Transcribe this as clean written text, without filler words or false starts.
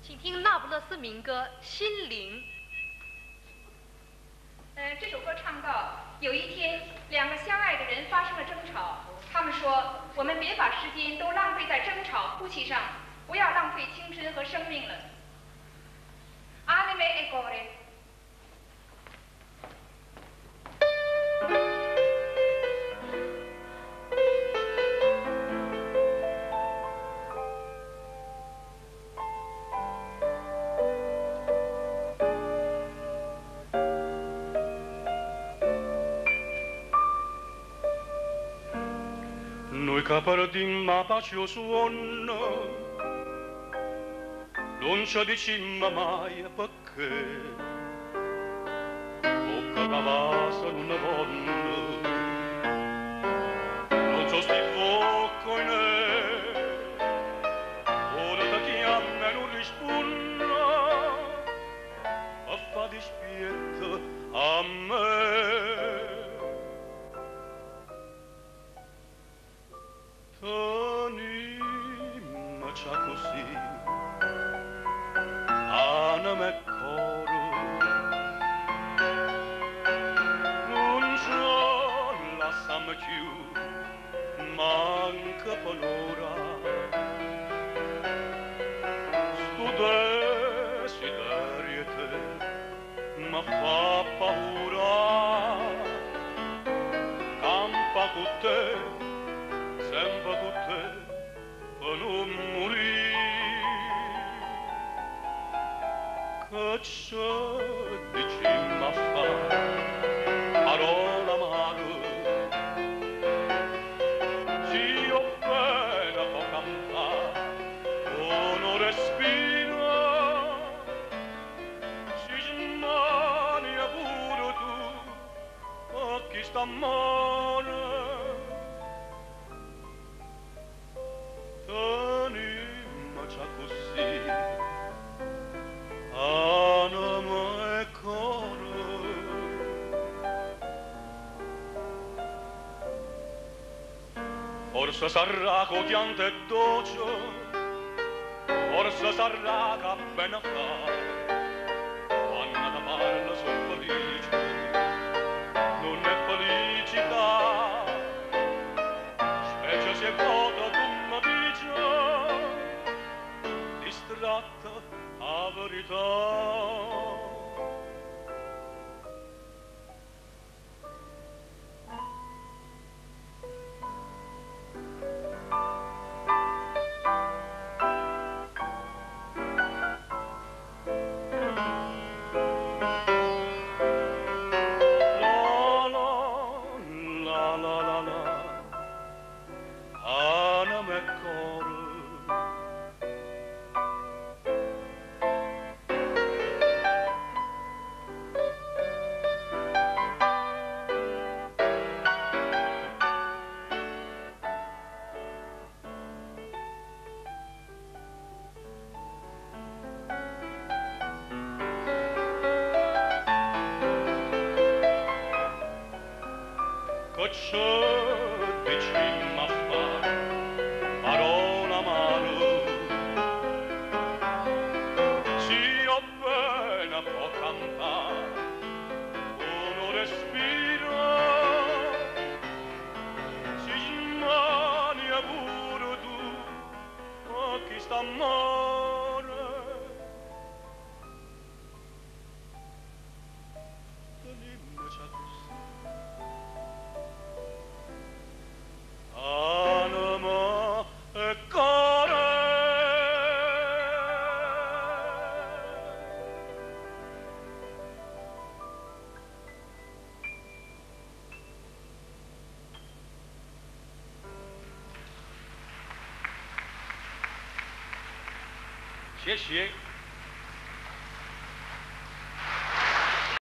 请听那不勒斯民歌《心灵》。这首歌唱到，有一天，两个相爱的人发生了争吵。他们说：“我们别把时间都浪费在争吵、哭泣上，不要浪费青春和生命了。” Anime e cuore. Noi che perdimmo pace suono, non ci dicimmo mai perché, o che cavassa una donna, non so sti fuoco in ora ti chiama e non risponde, e fa dispietto a me. Tenimmoci così, anima e coro, non ci lasciamo più, manca paura. Sto desiderio te mi fa paura, campa con te, sempre con te, per non morire. Che ci dicemmo a fare, parola amare, se io appena può cantare, uno respira, si smania pure tu, a chi sta male. Tenimmoci così, anima e cuore. Forse sarà codiante e dolce, forse sarà che bene fa, quando ti parla sono felice, non è felicità, specie se vota tu mi dici, distratta a verità. Anima e cuore. Che ci dicemmo a fare, parola amare, se io appena può cantare, uno respira, si smania pure tu, a chi sta male. Tenimmoci così, anima e cuore. Sì, sì.